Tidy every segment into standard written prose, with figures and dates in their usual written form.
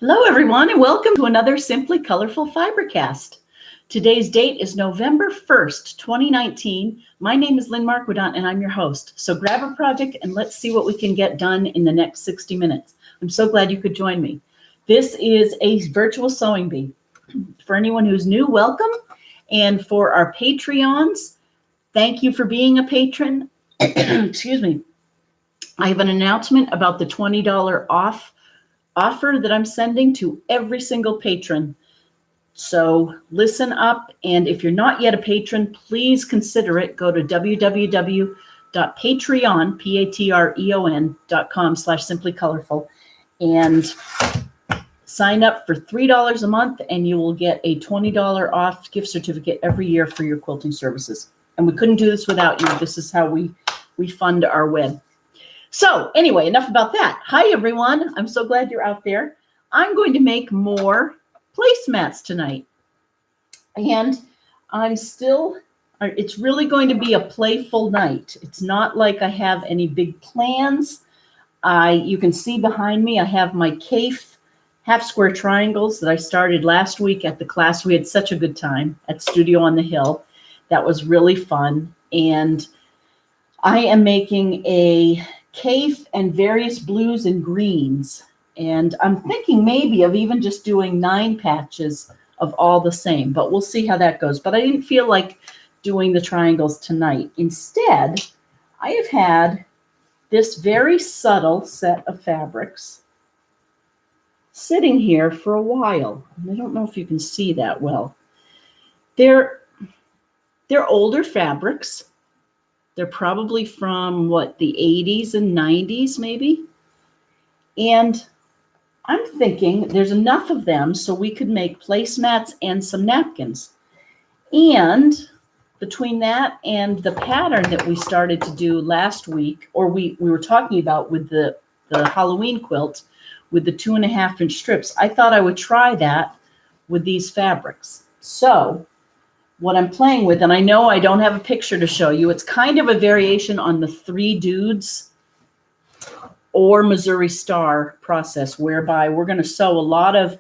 Hello, everyone, and welcome to another Simply Colorful Fibercast. Today's date is November 1st, 2019. My name is Lynn Marquidant, and I'm your host. So grab a project and let's see what we can get done in the next 60 minutes. I'm so glad you could join me. This is a virtual sewing bee. For anyone who's new, welcome. And for our Patreons, thank you for being a patron. Excuse me. I have an announcement about the $20 off offer that I'm sending to every single patron. So listen up, and if you're not yet a patron, please consider it. Go to www.patreon.com/simplycolorful and sign up for $3 a month, and you will get a $20 off gift certificate every year for your quilting services. And we couldn't do this without you. This is how we fund our web. So anyway, enough about that. Hi, everyone. I'm so glad you're out there. I'm going to make more placemats tonight. And it's really going to be a playful night. It's not like I have any big plans. You can see behind me, I have my CAFE half square triangles that I started last week at the class. We had such a good time at Studio on the Hill. That was really fun. And I am making a CAFE and various blues and greens. And I'm thinking maybe of even just doing 9 patches of all the same, but we'll see how that goes. But I didn't feel like doing the triangles tonight. Instead, I have had this very subtle set of fabrics sitting here for a while. And I don't know if you can see that well. They're older fabrics. They're probably from, the 80s and 90s, maybe. And I'm thinking there's enough of them so we could make placemats and some napkins. And between that and the pattern that we started to do last week, or we were talking about with the Halloween quilt with the 2.5-inch strips, I thought I would try that with these fabrics. So what I'm playing with, and I know I don't have a picture to show you, it's kind of a variation on the 3 Dudes or Missouri Star process, whereby we're going to sew a lot of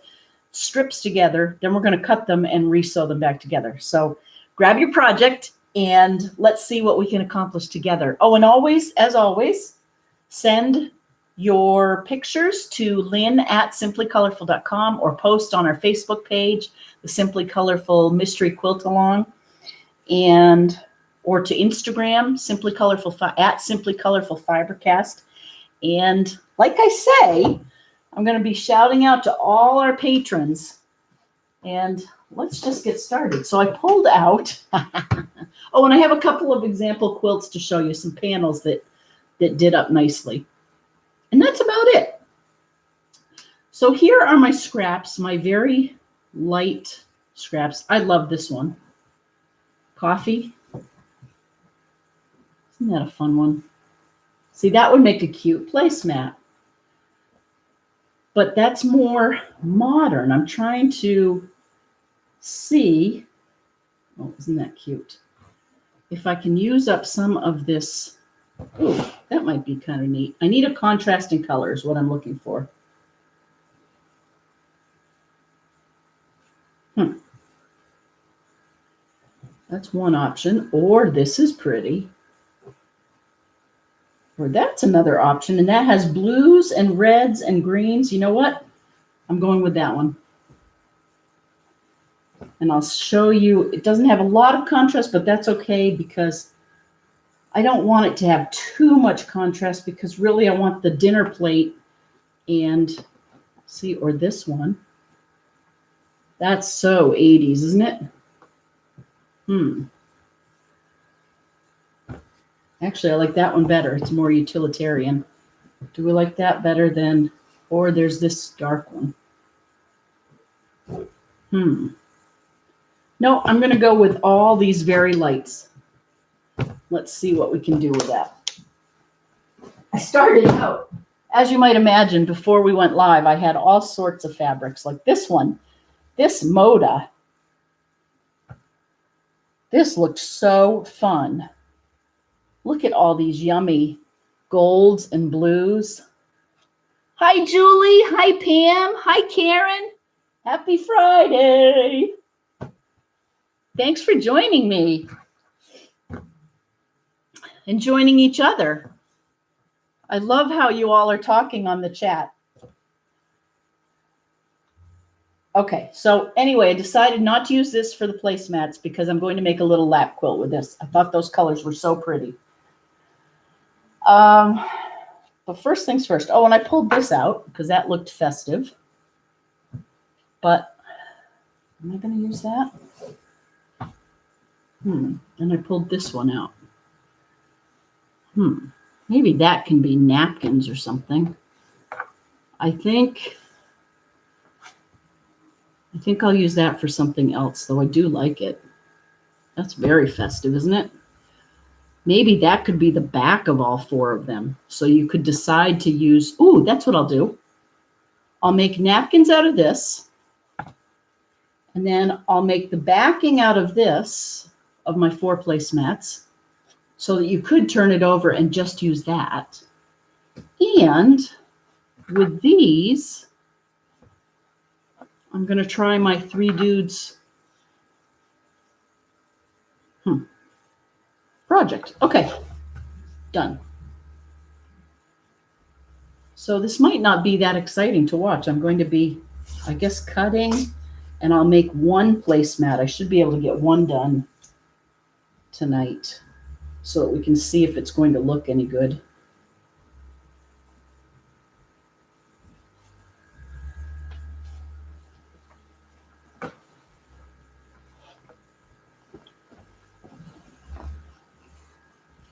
strips together, then we're going to cut them and re-sew them back together. So grab your project and let's see what we can accomplish together. Oh, and always, as always, send your pictures to lynn@simplycolorful.com or post on our Facebook page, the Simply Colorful Mystery Quilt Along, or to Instagram, Simply Colorful Fibercast. And like I say, I'm going to be shouting out to all our patrons. And let's just get started. So I pulled out, oh, and I have a couple of example quilts to show you, some panels that did up nicely. And that's about it. So here are my scraps, my very light scraps. I love this one. Coffee. Isn't that a fun one? See, that would make a cute placemat. But that's more modern. I'm trying to see, oh, isn't that cute? If I can use up some of this. Ooh, that might be kind of neat. I need a contrasting color is what I'm looking for. That's one option. Or this is pretty. Or that's another option. And that has blues and reds and greens. You know what? I'm going with that one. And I'll show you. It doesn't have a lot of contrast, but that's okay because I don't want it to have too much contrast because really I want the dinner plate and see, or this one. That's so 80s, isn't it? Actually, I like that one better. It's more utilitarian. Do we like that better than, or there's this dark one? No, I'm going to go with all these very lights. Let's see what we can do with that. I started out, as you might imagine, before we went live, I had all sorts of fabrics like this one, this Moda. This looked so fun. Look at all these yummy golds and blues. Hi, Julie. Hi, Pam. Hi, Karen. Happy Friday. Thanks for joining me and joining each other. I love how you all are talking on the chat. Okay, so anyway, I decided not to use this for the placemats because I'm going to make a little lap quilt with this. I thought those colors were so pretty. But first things first. Oh, and I pulled this out because that looked festive. But am I going to use that? And I pulled this one out. Maybe that can be napkins or something. I think I'll use that for something else, though I do like it. That's very festive, isn't it? Maybe that could be the back of all four of them. So you could decide to use, ooh, that's what I'll do. I'll make napkins out of this. And then I'll make the backing out of this, of my 4 placemats, so that you could turn it over and just use that. And with these, I'm going to try my 3 dudes project. Okay, done. So this might not be that exciting to watch. I'm going to be, I guess, cutting, and I'll make 1 placemat. I should be able to get 1 done tonight so that we can see if it's going to look any good.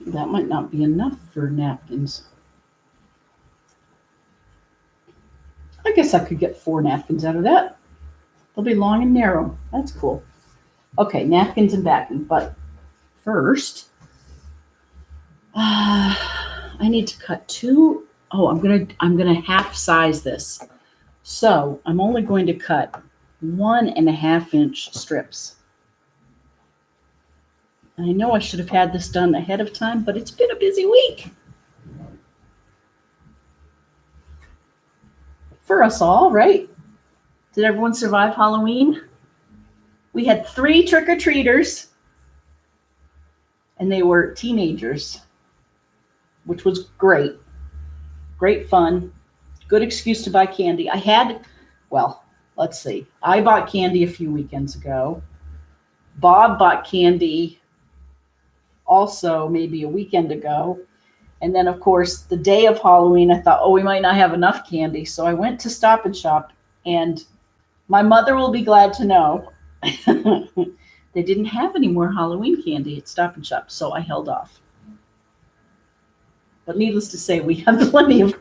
That might not be enough for napkins. I guess I could get 4 napkins out of that. They'll be long and narrow. That's cool. Okay, napkins and backing. But first, I need to cut 2. Oh, I'm gonna half size this. So I'm only going to cut 1.5 inch strips. And I know I should have had this done ahead of time, but it's been a busy week for us all, right? Did everyone survive Halloween? We had 3 trick-or-treaters, and they were teenagers, which was great. Great fun. Good excuse to buy candy. Let's see. I bought candy a few weekends ago. Bob bought candy also maybe a weekend ago. And then, of course, the day of Halloween, I thought, we might not have enough candy. So I went to Stop and Shop, and my mother will be glad to know they didn't have any more Halloween candy at Stop and Shop, so I held off. But needless to say, we had plenty of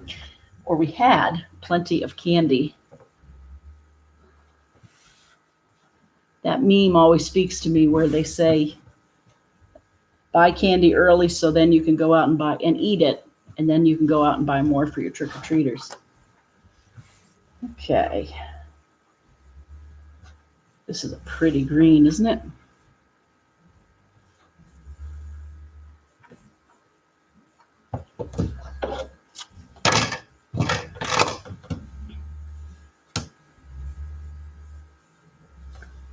candy. That meme always speaks to me where they say, buy candy early so then you can go out and buy and eat it, and then you can go out and buy more for your trick-or-treaters. Okay. This is a pretty green, isn't it?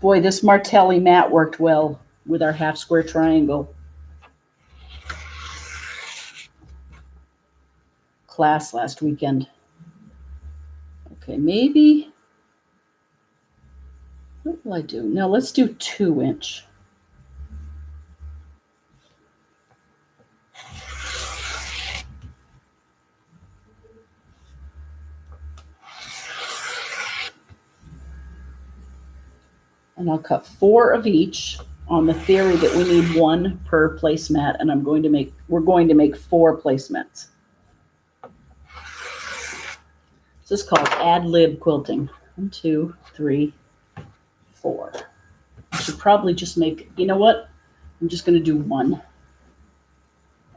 Boy, this Martelli mat worked well with our half square triangle class last weekend. Okay, maybe, what will I do? Now let's do 2 inch. And I'll cut 4 of each on the theory that we need 1 per placemat, and we're going to make 4 placemats. This is called ad lib quilting. 1, 2, 3, 4. I should probably just make, you know what? I'm just going to do 1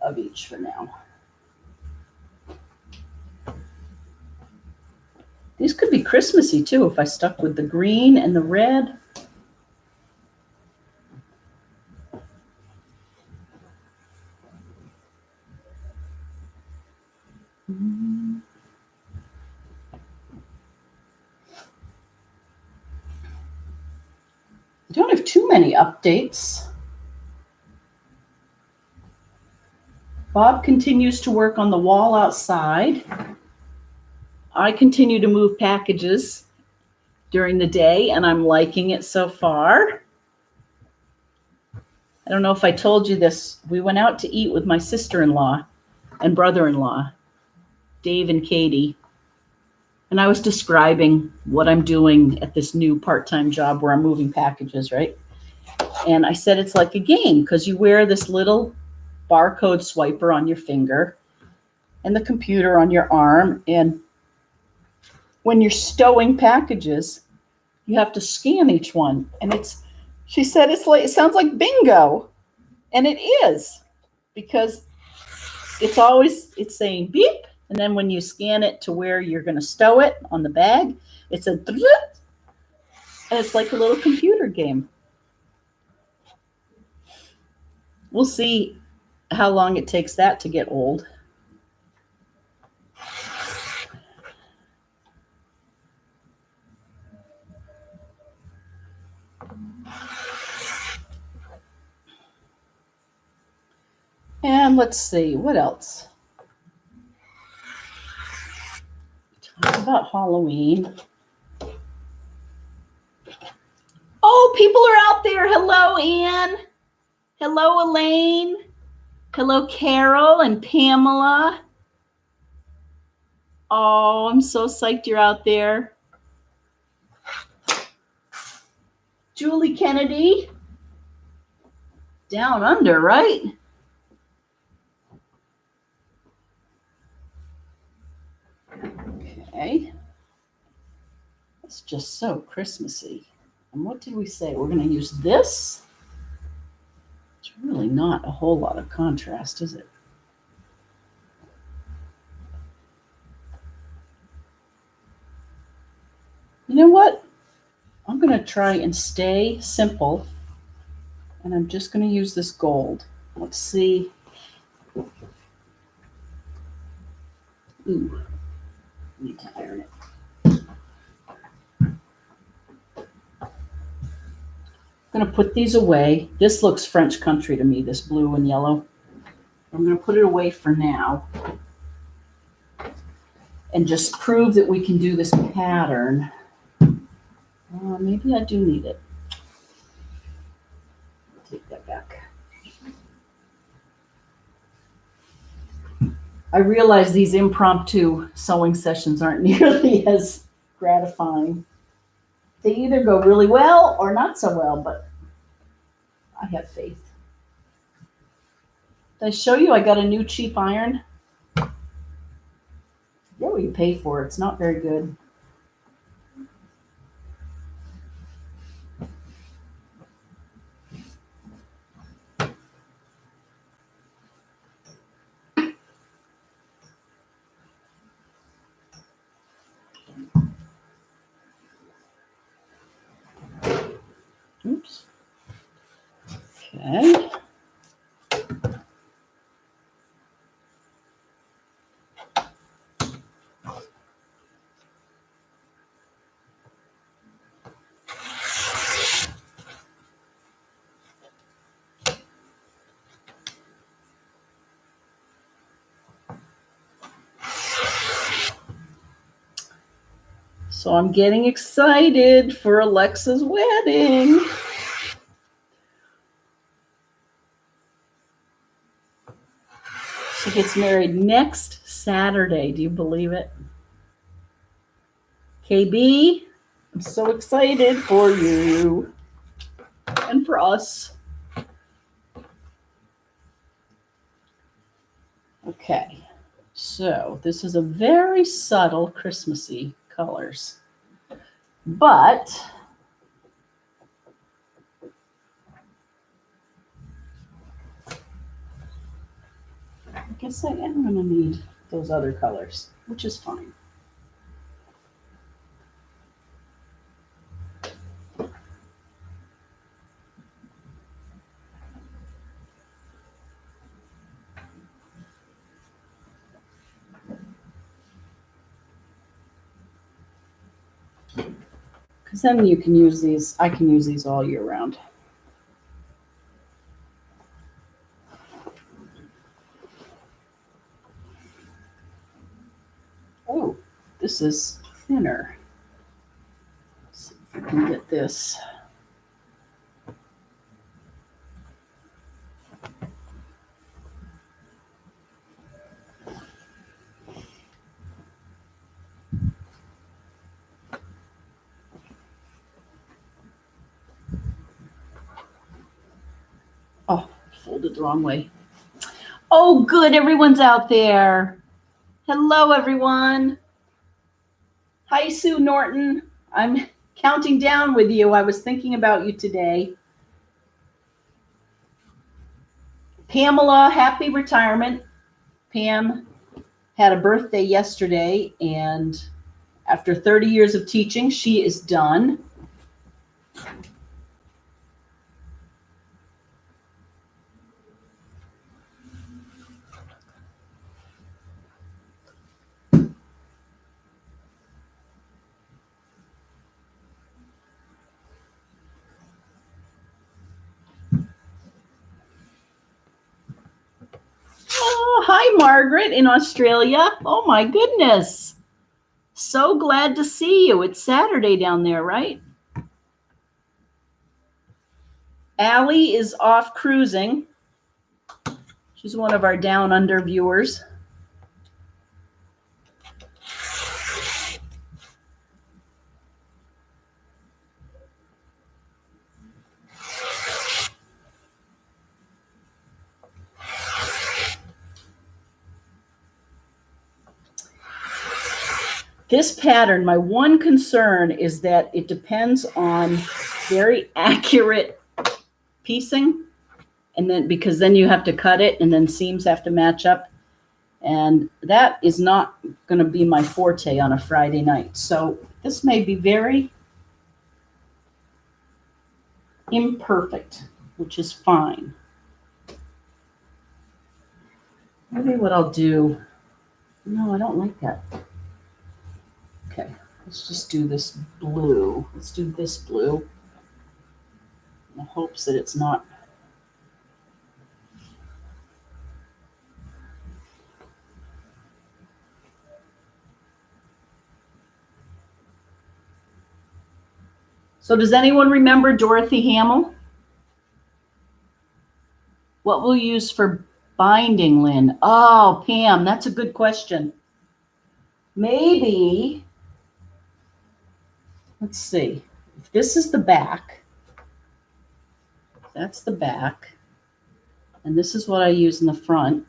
of each for now. These could be Christmassy too if I stuck with the green and the red. I don't have too many updates. Bob continues to work on the wall outside. I continue to move packages during the day, and I'm liking it so far. I don't know if I told you this. We went out to eat with my sister-in-law and brother-in-law, Dave and Katie. And I was describing what I'm doing at this new part-time job where I'm moving packages, right? And I said it's like a game because you wear this little barcode swiper on your finger and the computer on your arm. And when you're stowing packages, you have to scan each one. And she said it sounds like bingo. And it is, because it's saying beep. And then when you scan it to where you're going to stow it on the bag, it's a, and it's like a little computer game. We'll see how long it takes that to get old. And let's see, what else? Talk about Halloween. Oh, people are out there. Hello, Anne. Hello, Elaine. Hello, Carol and Pamela. Oh, I'm so psyched you're out there. Julie Kennedy. Down under, right? Okay. It's just so Christmassy. And what did we say? We're going to use this. It's really not a whole lot of contrast, is it? You know what? I'm going to try and stay simple. And I'm just going to use this gold. Let's see. Ooh. I need to iron it. I'm going to put these away. This looks French country to me, this blue and yellow. I'm going to put it away for now and just prove that we can do this pattern. Maybe I do need it. I'll take that back. I realize these impromptu sewing sessions aren't nearly as gratifying. They either go really well or not so well, but I have faith. Did I show you I got a new cheap iron? Get what you pay for. It's not very good. Oops. Okay. So I'm getting excited for Alexa's wedding. She gets married next Saturday. Do you believe it? KB, I'm so excited for you and for us. Okay, so this is a very subtle Christmassy colors, but I guess I am going to need those other colors, which is fine. Because then you can use these, I can use these all year round. Oh, this is thinner. Let's see if I can get this. Oh, folded the wrong way. Oh, good. Everyone's out there. Hello, everyone. Hi, Sue Norton. I'm counting down with you. I was thinking about you today. Pamela, happy retirement. Pam had a birthday yesterday, and after 30 years of teaching, she is done. Oh, hi, Margaret in Australia. Oh, my goodness. So glad to see you. It's Saturday down there, right? Allie is off cruising. She's one of our Down Under viewers. This pattern, my one concern is that it depends on very accurate piecing, and then because then you have to cut it and then seams have to match up, and that is not going to be my forte on a Friday night. So this may be very imperfect, which is fine. Maybe what I'll do, no, I don't like that. Okay, let's just do this blue. Let's do this blue in the hopes that it's not. So does anyone remember Dorothy Hamill? What we'll use for binding, Lynn? Oh, Pam, that's a good question. Maybe, let's see, if this is the back, that's the back, and this is what I use in the front.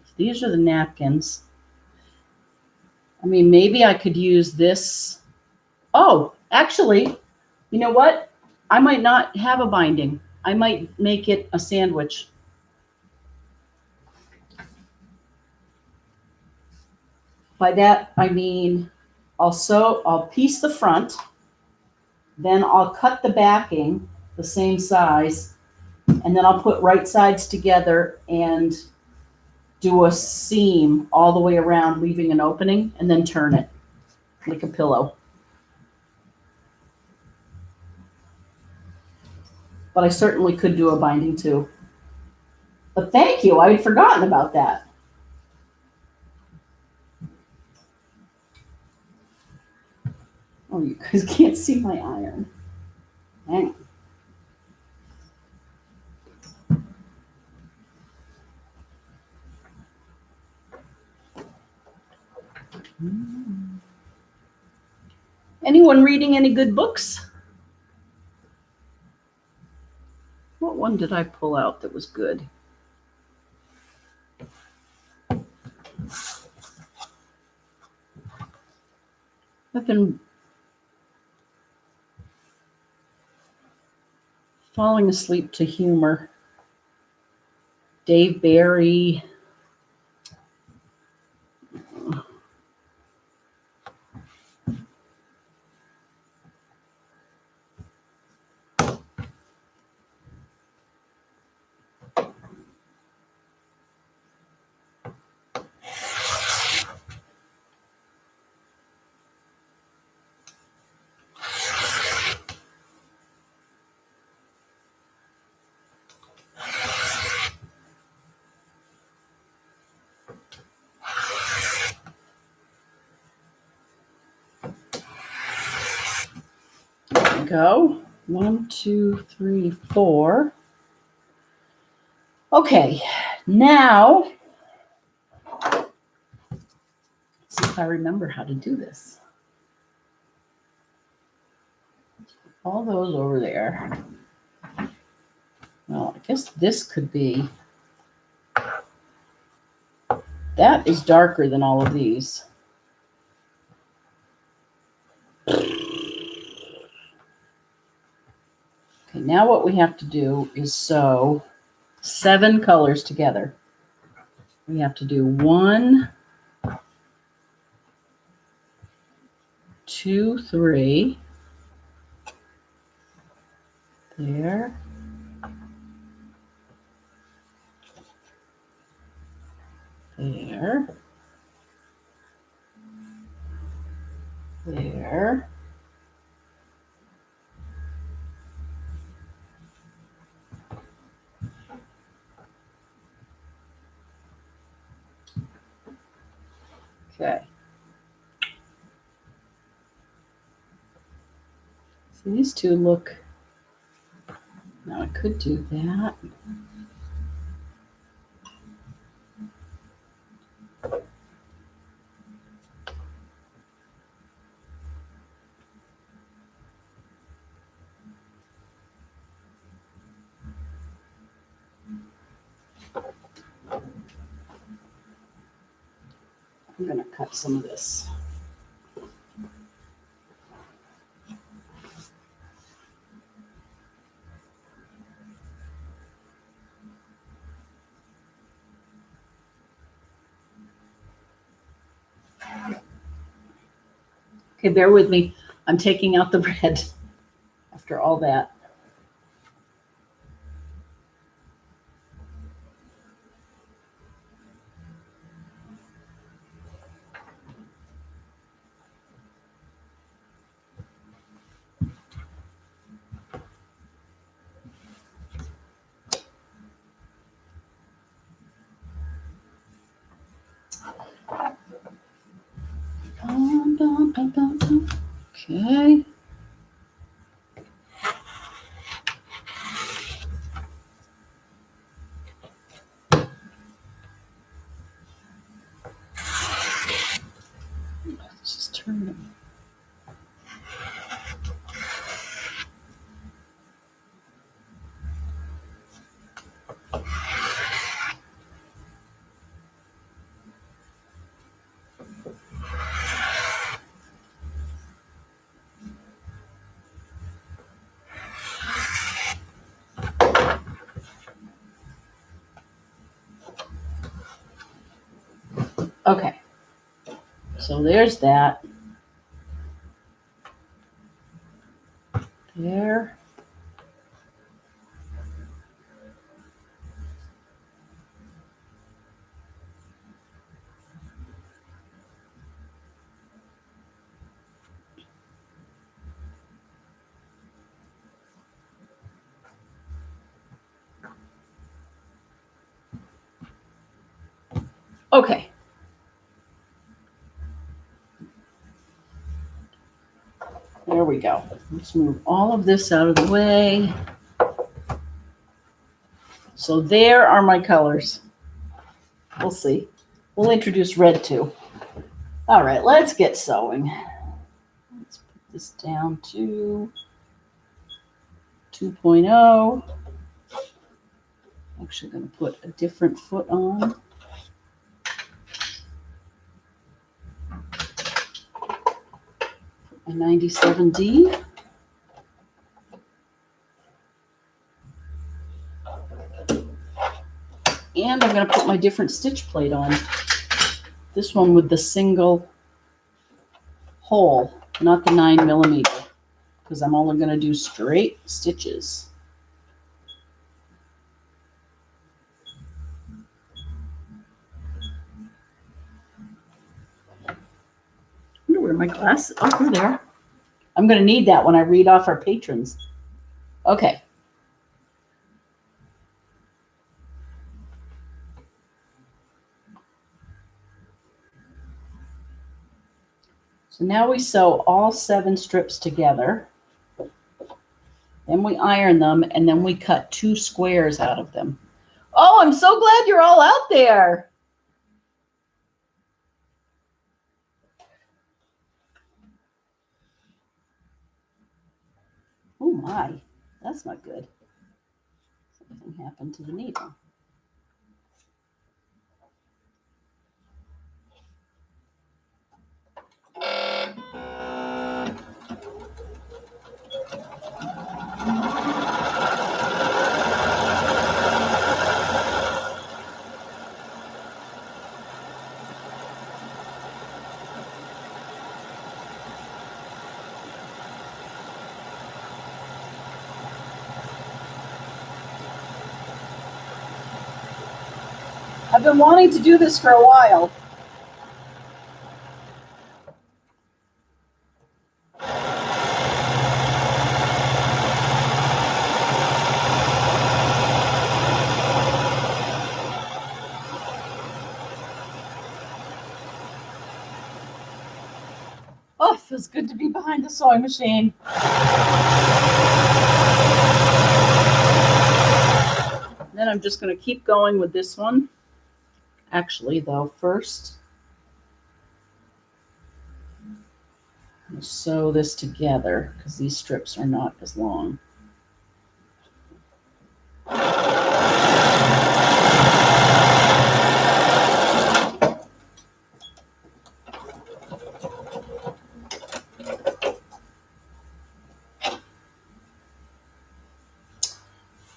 If these are the napkins, I mean, maybe I could use this. Oh, actually, you know what? I might not have a binding. I might make it a sandwich. By that, I mean, I'll piece the front, then I'll cut the backing the same size, and then I'll put right sides together and do a seam all the way around, leaving an opening, and then turn it like a pillow. But I certainly could do a binding too. But thank you, I had forgotten about that. Oh, you guys can't see my iron. Hang on. Anyone reading any good books? What one did I pull out that was good? I've been falling asleep to humor. Dave Barry. go. 1, 2, 3, 4. Okay, now let's see if I remember how to do this. All those over there. Well, I guess this could be. That is darker than all of these. Okay, now what we have to do is sew 7 colors together. We have to do 1, 2, 3. There. There. There. Okay. So these two look. Now I could do that. I'm going to cut some of this. Okay, bear with me. I'm taking out the red after all that. Okay. Let's just turn them. Okay. So there's that. There. Okay. There we go. Let's move all of this out of the way. So there are my colors. We'll see. We'll introduce red too. All right, let's get sewing. Let's put this down to 2.0. Actually going to put a different foot on. A 97D. And I'm going to put my different stitch plate on. This one with the single hole, not the 9mm, because I'm only going to do straight stitches. I wonder where my glasses, oh, they're there. I'm going to need that when I read off our patrons. Okay. So now we sew all 7 strips together. Then we iron them, and then we cut 2 squares out of them. Oh, I'm so glad you're all out there. Oh my, that's not good. Something happened to the needle. I've been wanting to do this for a while. Oh, it feels good to be behind the sewing machine. Then I'm just going to keep going with this one. Actually, though, first, I'm going to sew this together because these strips are not as long.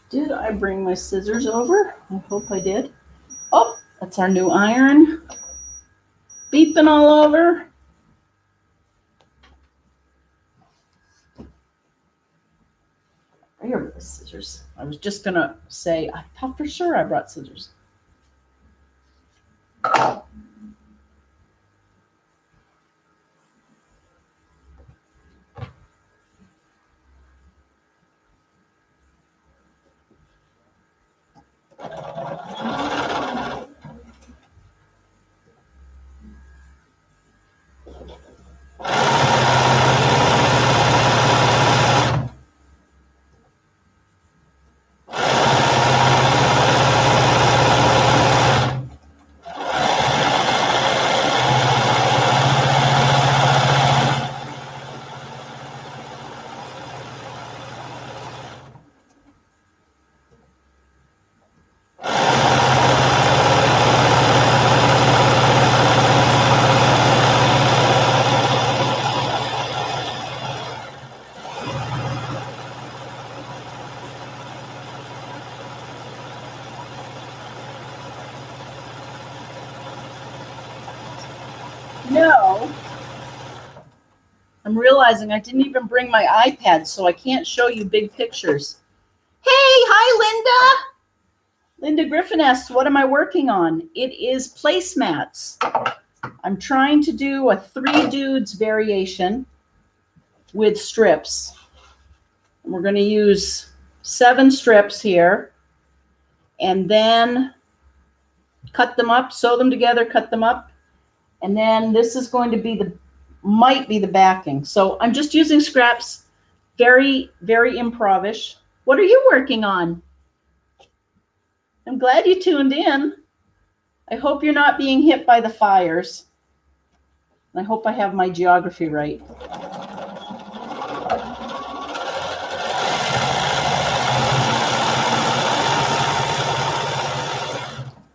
Did I bring my scissors over? I hope I did. Oh, that's our new iron. Beeping all over. Here are the scissors. I was just going to say, I thought for sure I brought scissors. No, I'm realizing I didn't even bring my iPad, so I can't show you big pictures. Hey, hi, Linda. Linda Griffin asks, what am I working on? It is PlaceMats. I'm trying to do a 3 dudes variation with strips. And we're going to use 7 strips here and then cut them up, sew them together, cut them up. And then this is going to be might be the backing. So I'm just using scraps, very, very improvish. What are you working on? I'm glad you tuned in. I hope you're not being hit by the fires. I hope I have my geography right.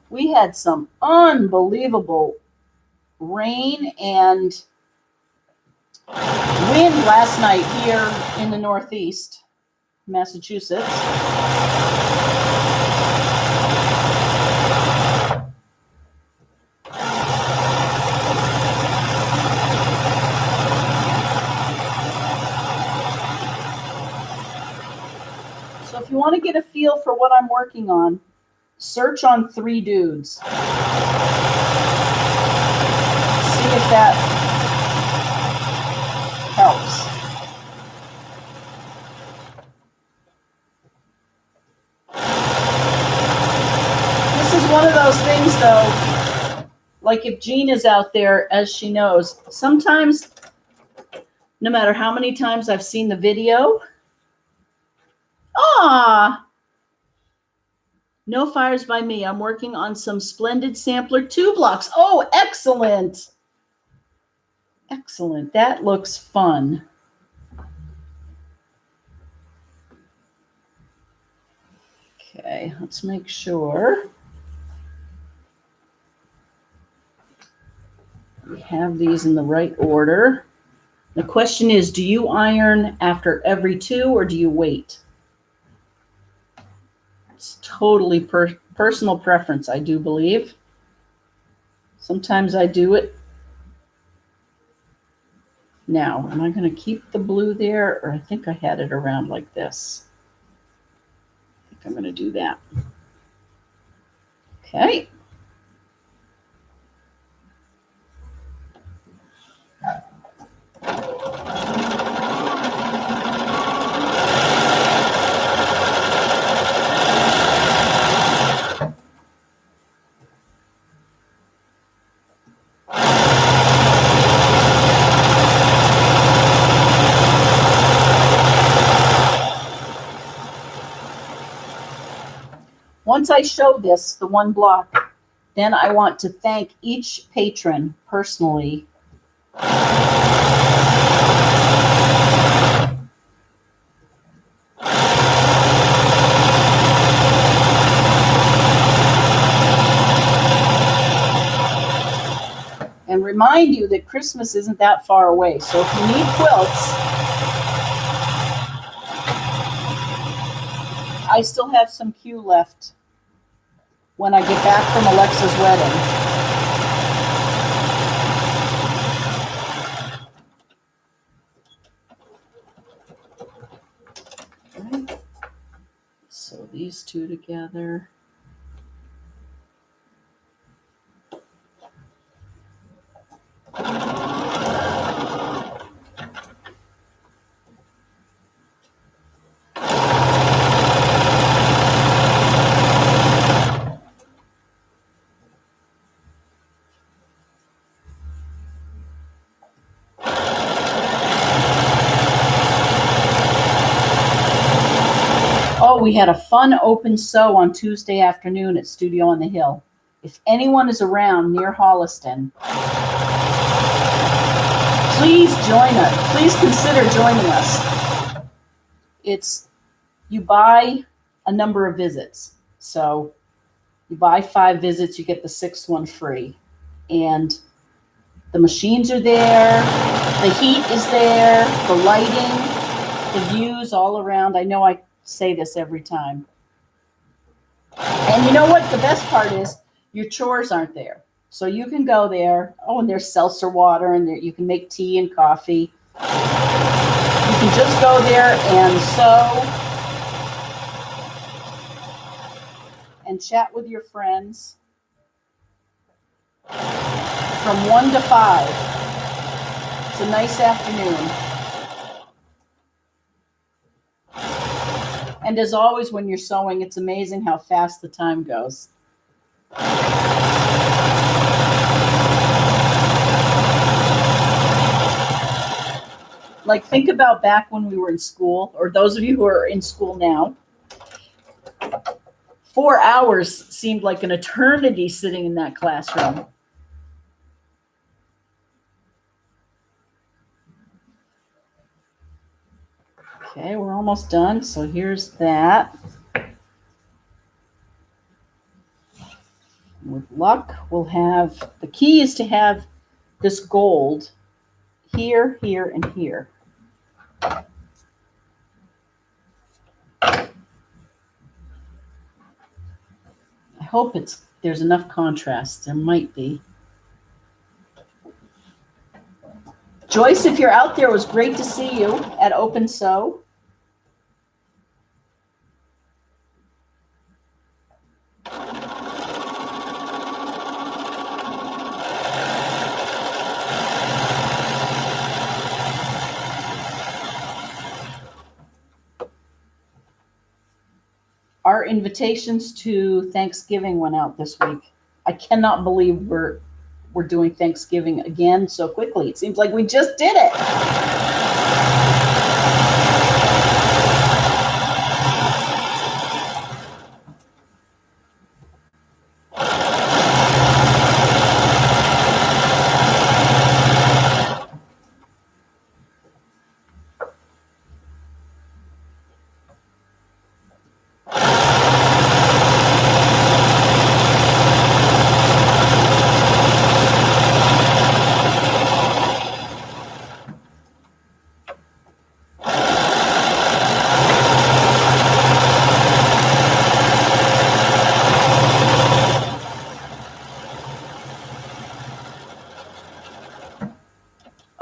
We had some unbelievable rain and wind last night here in the Northeast, Massachusetts. So if you want to get a feel for what I'm working on, search on 3 dudes. See if that helps. This is one of those things, though, like if Jean is out there, as she knows, sometimes, no matter how many times I've seen the video, Ah, no fires by me. I'm working on some splendid sampler 2 blocks. Oh, excellent. Excellent. That looks fun. Okay, let's make sure we have these in the right order. The question is, do you iron after every 2 or do you wait? It's totally personal preference, I do believe. Sometimes I do it. Now, am I going to keep the blue there, or I think I had it around like this? I think I'm going to do that. Okay. Once I show this, the 1 block, then I want to thank each patron personally. And remind you that Christmas isn't that far away. So if you need quilts, I still have some queue left when I get back from Alexa's wedding. Right. So these 2 together. Oh, we had a fun open sew on Tuesday afternoon at Studio on the Hill. If anyone is around near Holliston, please join us. Please consider joining us. You buy a number of visits. So you buy 5 visits, you get the 6th one free. And the machines are there, the heat is there, the lighting, the views all around. I know I say this every time. And you know what? The best part is your chores aren't there. So you can go there. Oh, and there's seltzer water, and there, you can make tea and coffee. You can just go there and sew and chat with your friends from 1 to 5. It's a nice afternoon. And as always, when you're sewing, it's amazing how fast the time goes. Like, think about back when we were in school, or those of you who are in school now. 4 hours seemed like an eternity sitting in that classroom. Okay, we're almost done. So here's that. With luck, we'll have, the key is to have this gold here, here, and here. I hope there's enough contrast. There might be. Joyce, if you're out there, it was great to see you at Open Sew. Our invitations to Thanksgiving went out this week. I cannot believe we're doing Thanksgiving again so quickly. It seems like we just did it.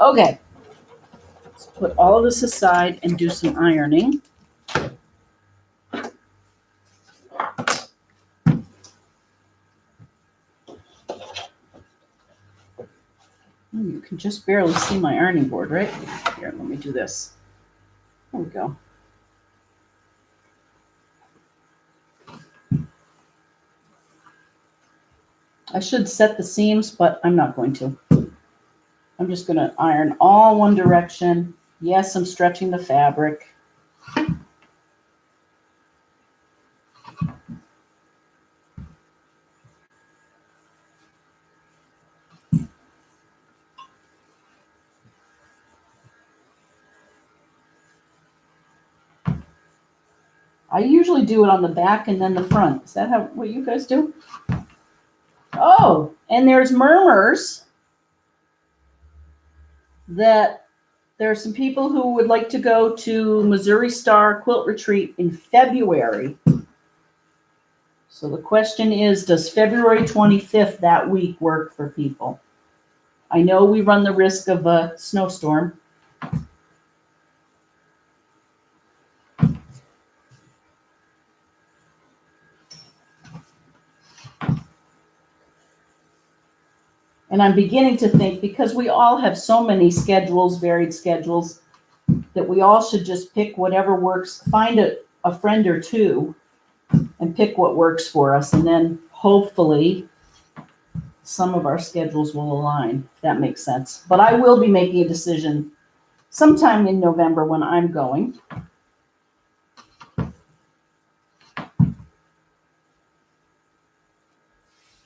Okay, let's put all of this aside and do some ironing. You can just barely see my ironing board, right? Here, let me do this. There we go. I should set the seams, but I'm not going to. I'm just going to iron all one direction. Yes, I'm stretching the fabric. I usually do it on the back and then the front. Is that what you guys do? Oh, and there's murmurs that there are some people who would like to go to Missouri Star Quilt Retreat in February. So the question is, does February 25th that week work for people? I know we run the risk of a snowstorm. And I'm beginning to think, because we all have so many schedules, varied schedules, that we all should just pick whatever works, find a friend or two and pick what works for us. And then hopefully some of our schedules will align, if that makes sense. But I will be making a decision sometime in November when I'm going.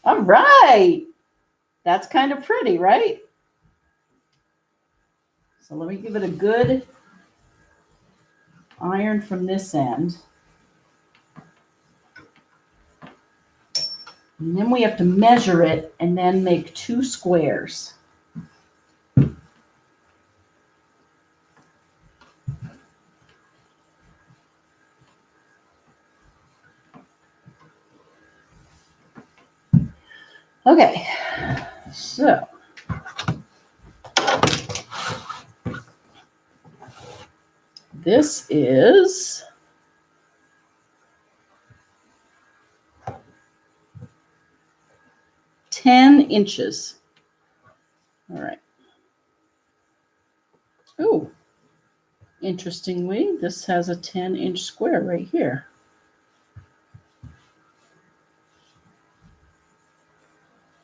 All right. That's kind of pretty, right? So let me give it a good iron from this end. And then we have to measure it and then make 2 squares. Okay, so this is 10 inches. All right. Oh, interestingly, this has a 10-inch square right here.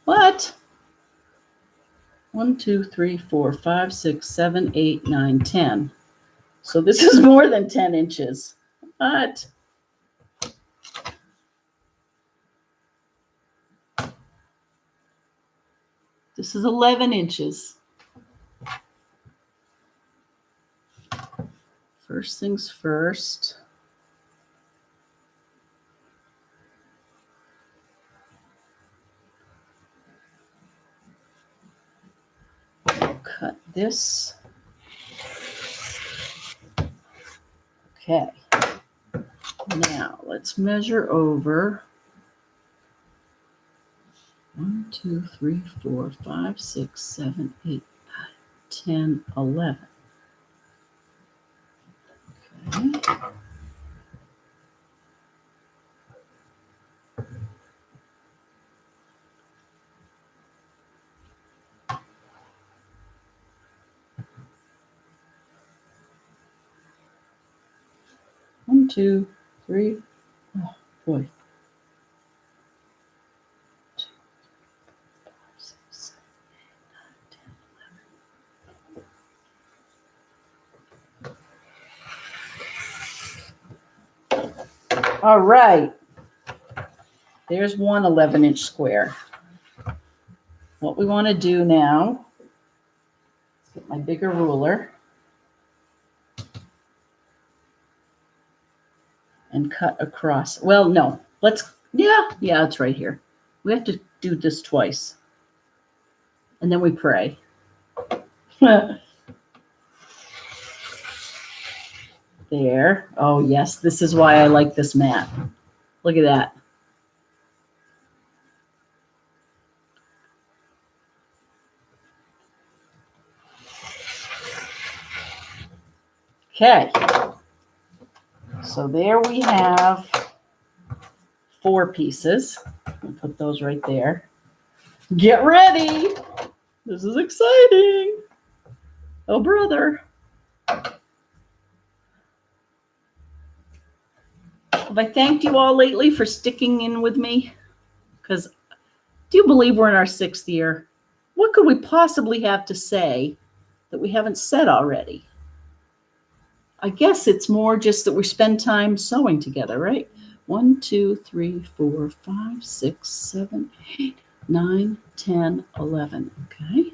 What? 1, 2, 3, 4, 5, 6, 7, 8, 9, 10. So this is more than 10 inches. What? This is 11 inches. First things first. Cut this. Okay. Now let's measure over 1, 2, 3, 4, 5, 6, 7, 8, 9, 10, 11. Okay. One, 2, 3. Oh boy. 2, 5, 6, 7, 8, 9, 10, 11. All right. There's one 11-inch square. What we want to do now, let's get my bigger ruler and cut across. Well, no, yeah, it's right here. We have to do this twice. And then we pray. There. Oh, yes, this is why I like this mat. Look at that. Okay. So there we have 4 pieces. I'll put those right there. Get ready. This is exciting. Oh, brother. Have I thanked you all lately for sticking in with me? Because do you believe we're in our 6th year? What could we possibly have to say that we haven't said already? I guess it's more just that we spend time sewing together, right? 1, 2, 3, 4, 5, 6, 7, 8, 9, 10, 11. Okay.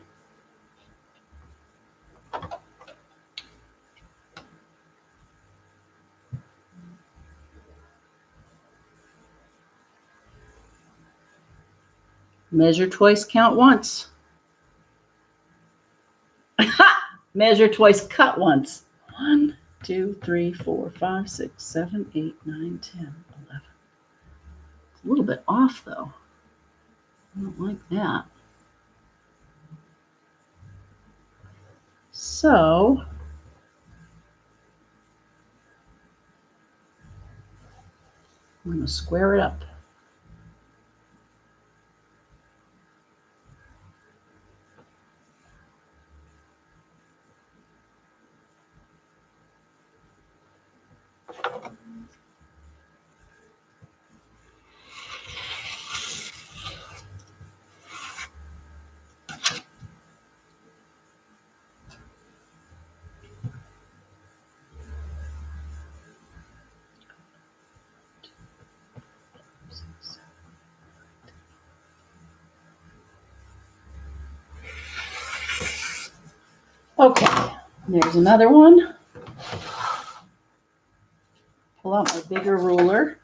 Measure twice, count once. Measure twice, cut once. 1, 2, 3, 4, 5, 6, 7, 8, 9, 10, 11. It's a little bit off, though. I don't like that. So, I'm going to square it up. Okay, there's another one. Pull out my bigger ruler.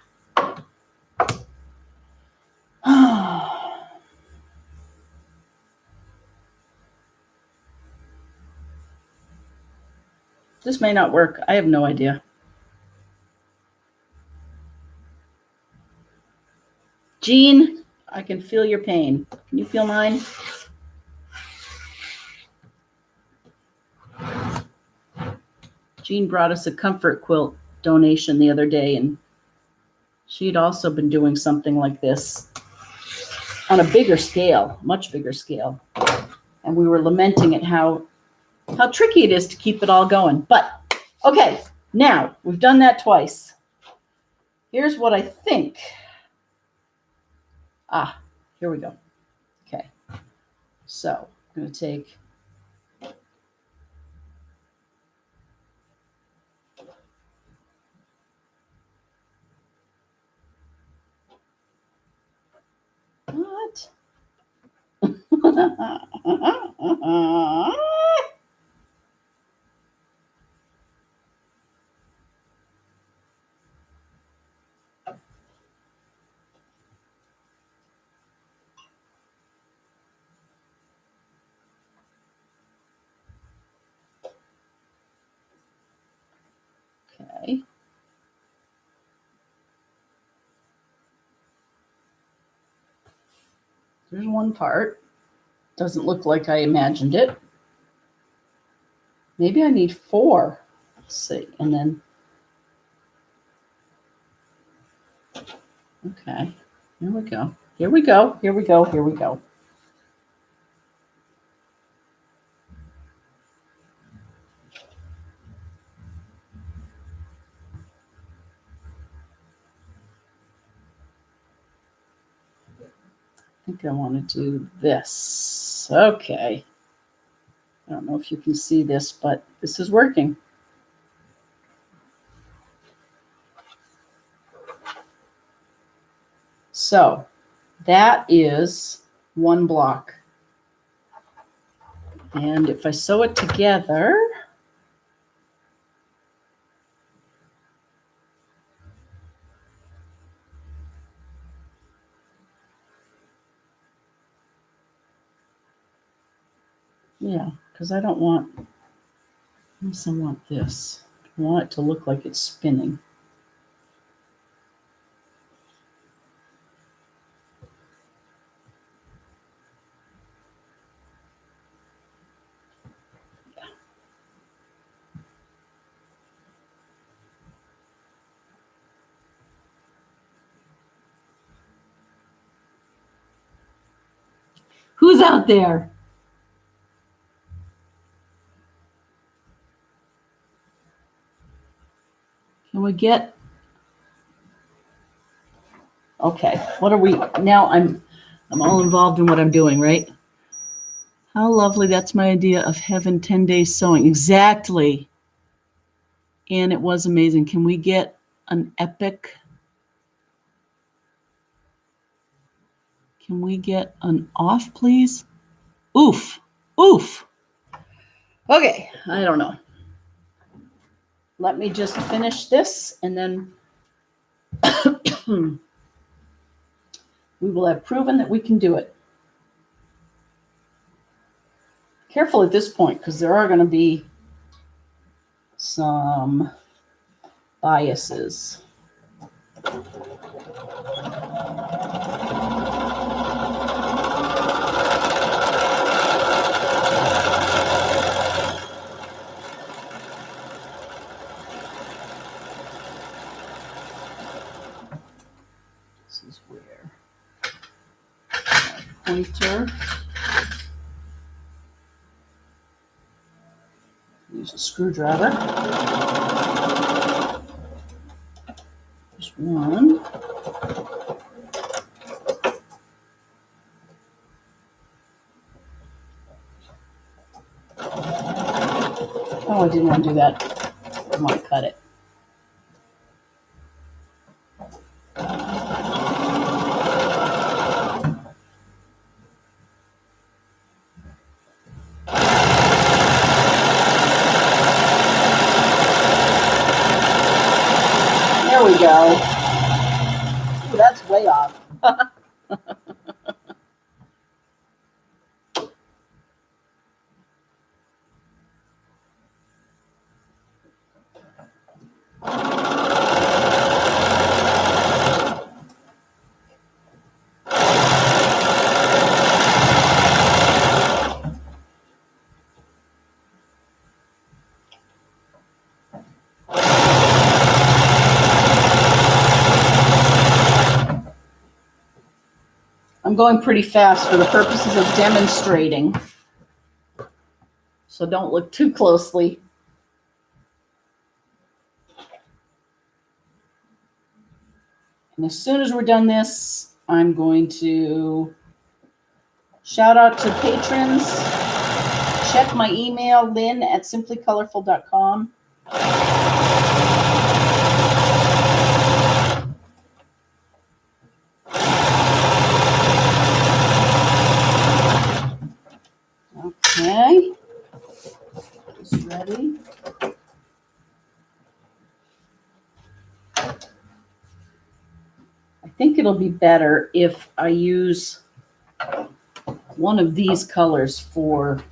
This may not work. I have no idea. Jean, I can feel your pain. Can you feel mine? Jean brought us a comfort quilt donation the other day, and she'd also been doing something like this on a bigger scale, much bigger scale. And we were lamenting at how tricky it is to keep it all going. But okay, now we've done that twice. Here's what I think. Here we go. Okay. So I'm going to take what? Okay. There's one part. Doesn't look like I imagined it. Maybe I need 4. Let's see. And then, okay. Here we go. Here we go. Here we go. Here we go. I think I want to do this. Okay. I don't know if you can see this, but this is working. So that is one block. And if I sew it together, yeah, because I don't want, unless I want this. I want it to look like it's spinning. Who's out there? Can we get? Okay, what are we now? I'm all involved in what I'm doing, right? How lovely. That's my idea of heaven, 10 days sewing. Exactly. And it was amazing. Can we get an epic? Can we get an off, please? Oof. Oof. Okay, I don't know. Let me just finish this and then we will have proven that we can do it. Careful at this point because there are going to be some biases. This is where pointer. Use a screwdriver. Just one. Oh, I didn't want to do that. I want to cut it. There we go. Ooh, that's way off. I'm going pretty fast for the purposes of demonstrating. So don't look too closely. And as soon as we're done this, I'm going to shout out to patrons. Check my email, lynn@simplycolorful.com. Okay. It's ready. I think it'll be better if I use one of these colors for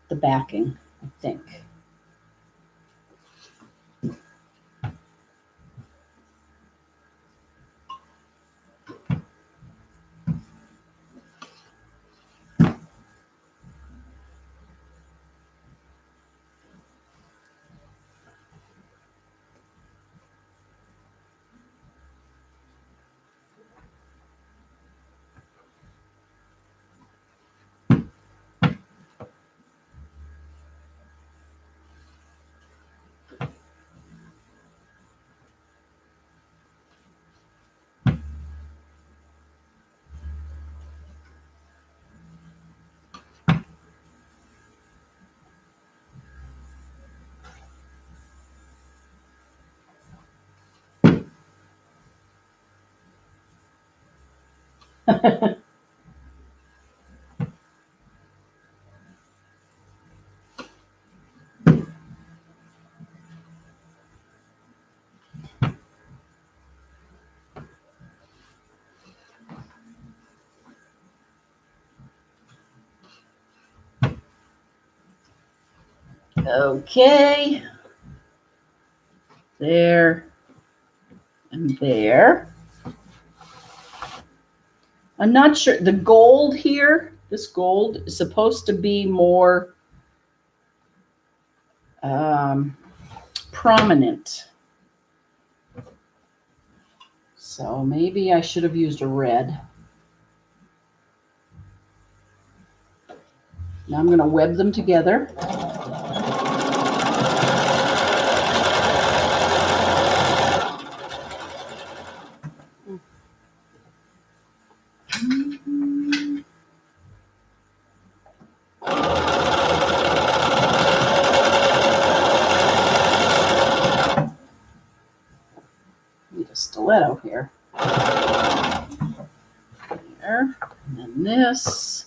the backing, I think. Okay. There and there. I'm not sure. The gold here, this gold is supposed to be more prominent. So maybe I should have used a red. Now I'm going to web them together. Need a stiletto here. There, and then this.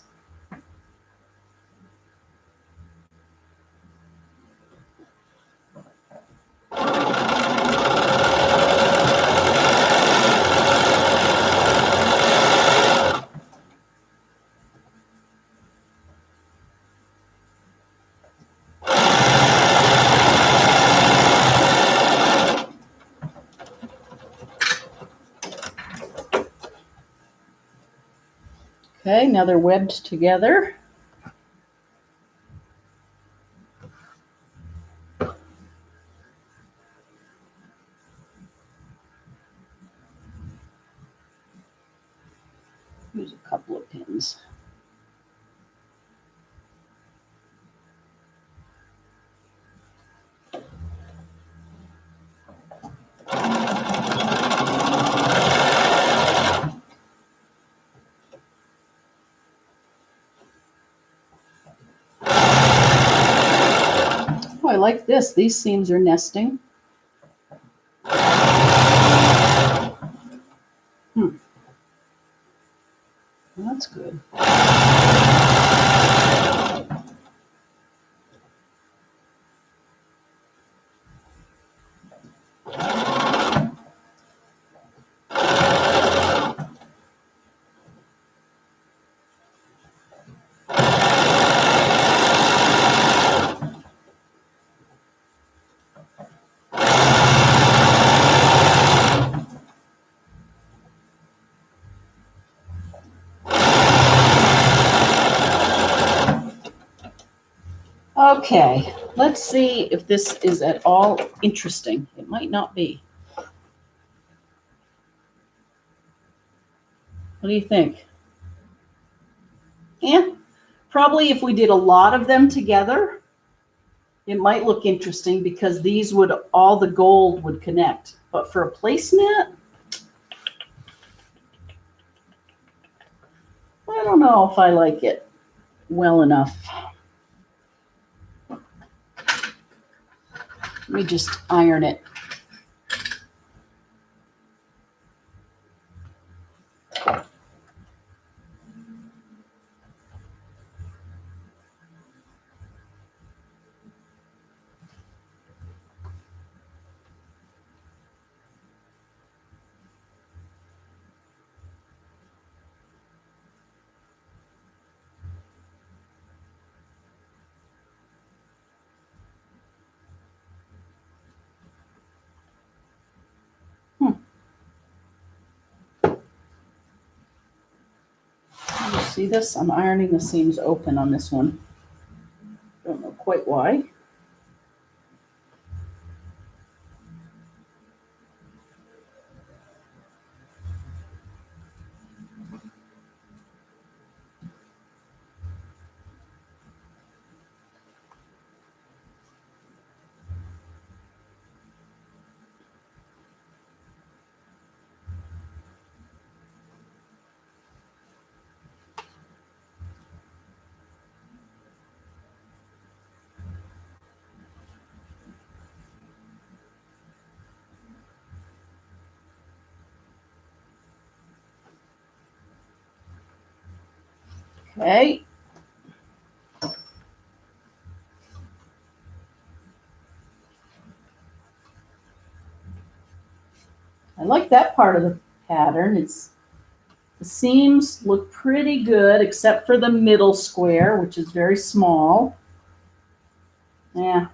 Okay, now they're webbed together. Use a couple of pins. Oh, I like this. These seams are nesting. That's good. Okay, let's see if this is at all interesting. It might not be. What do you think? Yeah, probably if we did a lot of them together, it might look interesting because these would, all the gold would connect. But for a placemat, I don't know if I like it well enough. Let me just iron it. You see this? I'm ironing the seams open on this one. Don't know quite why. Okay. I like that part of the pattern. The seams look pretty good except for the middle square, which is very small. Yeah.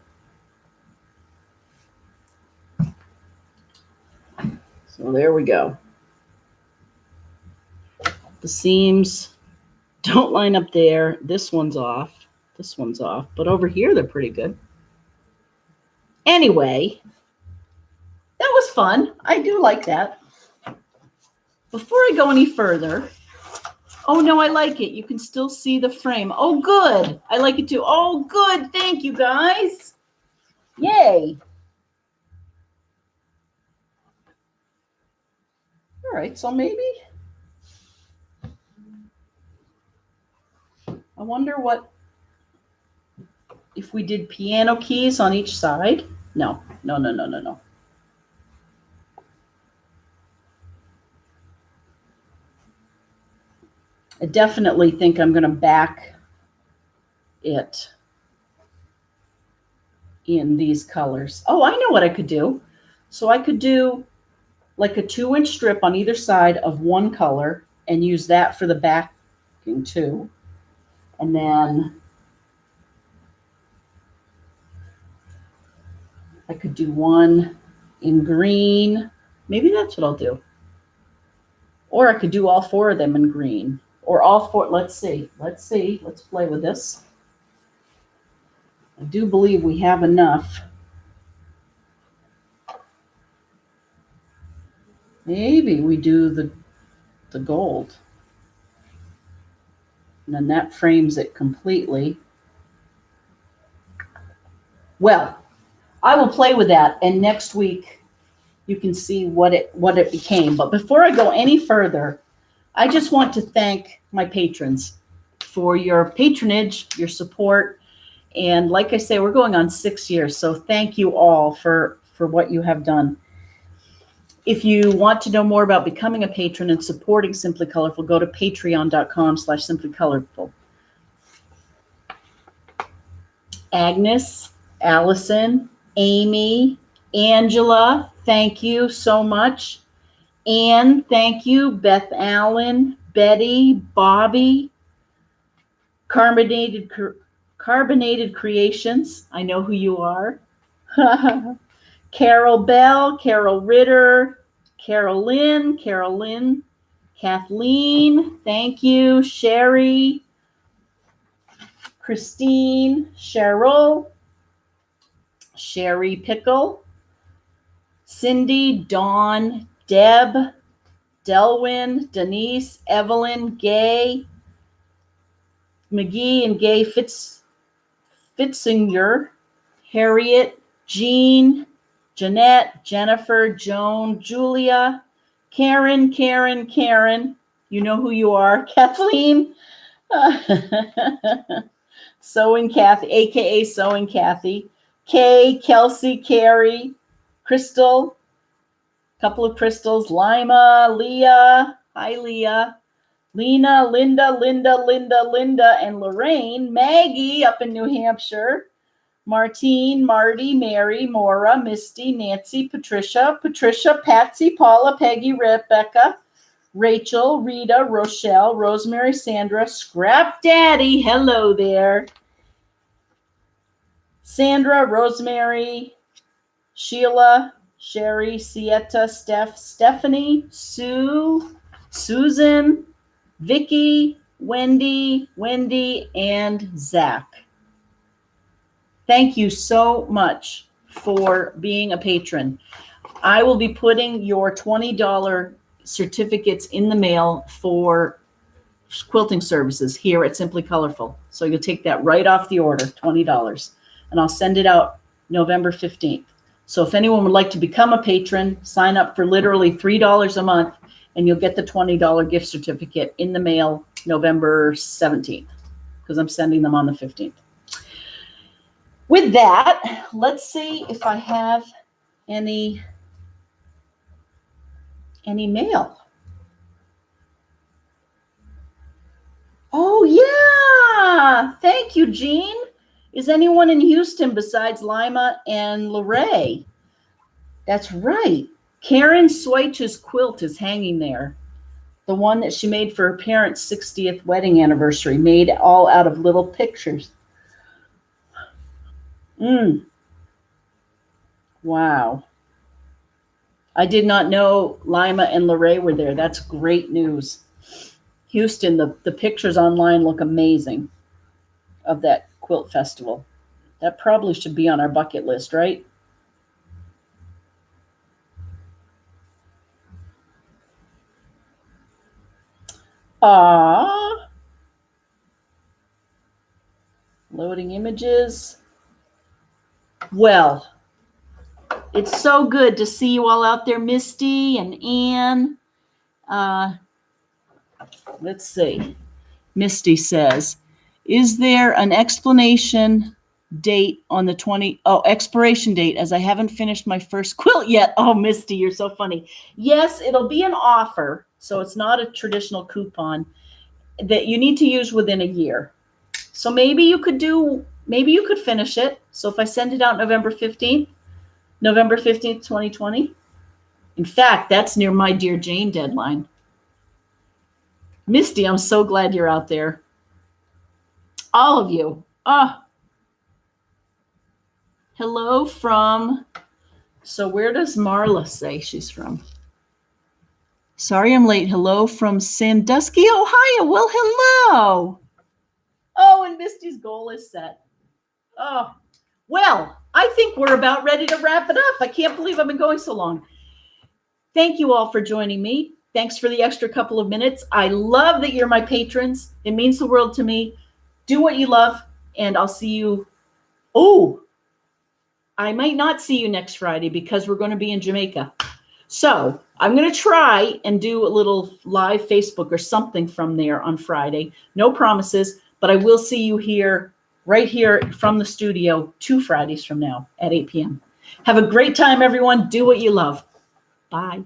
So there we go. The seams don't line up there. This one's off. This one's off. But over here, they're pretty good. Anyway, that was fun. I do like that. Before I go any further, Oh, no, I like it. You can still see the frame. Oh, good. I like it too. Oh, good. Thank you, guys. Yay. All right, so maybe. I wonder what, if we did piano keys on each side. No. I definitely think I'm going to back it in these colors. Oh, I know what I could do. So I could do like a 2-inch strip on either side of one color and use that for the backing too. And then I could do one in green. Maybe that's what I'll do. Or I could do all 4 of them in green. Or all 4. Let's see. Let's play with this. I do believe we have enough. Maybe we do the gold. And then that frames it completely. Well, I will play with that, and next week you can see what it became. But before I go any further, I just want to thank my patrons for your patronage, your support, and like I say, we're going on 6 years. So thank you all for what you have done. If you want to know more about becoming a patron and supporting Simply Colorful, go to patreon.com/simplycolorful. Agnes, Allison, Amy, Angela, thank you so much. Anne, thank you. Beth Allen, Betty, Bobby, Carbonated Creations. I know who you are. Carol Bell, Carol Ritter, Carolyn, Kathleen, thank you. Sherry, Christine, Cheryl, Sherry Pickle, Cindy, Dawn, Deb, Delwyn, Denise, Evelyn, Gay, McGee and Gay Fitzinger, Harriet, Jean, Jeanette, Jennifer, Joan, Julia, Karen, you know who you are, Kathleen, Sewing Kathy, aka Sewing Kathy, Kay, Kelsey, Carrie, Crystal, couple of Crystals, Lima, Leah, hi Leah, Lena, Linda, and Lorraine, Maggie up in New Hampshire, Martine, Marty, Mary, Maura, Misty, Nancy, Patricia, Patsy, Paula, Peggy, Rebecca, Rachel, Rita, Rochelle, Rosemary, Sandra, Scrap Daddy, hello there, Sandra, Rosemary, Sheila, Sherry, Sieta, Stephanie, Sue, Susan, Vicky, Wendy, and Zach. Thank you so much for being a patron. I will be putting your $20 certificates in the mail for quilting services here at Simply Colorful. So you'll take that right off the order, $20, and I'll send it out November 15th. So if anyone would like to become a patron, sign up for literally $3 a month, and you'll get the $20 gift certificate in the mail November 17th, because I'm sending them on the 15th. With that, let's see if I have any mail. Oh, yeah. Thank you, Jean. Is anyone in Houston besides Lima and Lorraine? That's right. Karen Sweich's quilt is hanging there. The one that she made for her parents' 60th wedding anniversary, made all out of little pictures. Wow. I did not know Lima and Lorraine were there. That's great news. Houston, the pictures online look amazing of that quilt festival. That probably should be on our bucket list, right? Ah, loading images. Well, it's so good to see you all out there, Misty and Ann. Let's see. Misty says, is there an explanation date on the 20? Oh, expiration date, as I haven't finished my first quilt yet. Oh, Misty, you're so funny. Yes, it'll be an offer. So it's not a traditional coupon that you need to use within a year. So maybe you could finish it. So if I send it out November 15th, 2020. In fact, that's near my Dear Jane deadline. Misty, I'm so glad you're out there. All of you. Hello from, so where does Marla say she's from? Sorry I'm late. Hello from Sandusky, Ohio. Well, hello. Oh, and Misty's goal is set. Oh, well, I think we're about ready to wrap it up. I can't believe I've been going so long. Thank you all for joining me. Thanks for the extra couple of minutes. I love that you're my patrons. It means the world to me. Do what you love, and I'll see you. Oh, I might not see you next Friday because we're going to be in Jamaica. So I'm going to try and do a little live Facebook or something from there on Friday. No promises, but I will see you here, right here from the studio 2 Fridays from now at 8 p.m. Have a great time, everyone. Do what you love. Bye.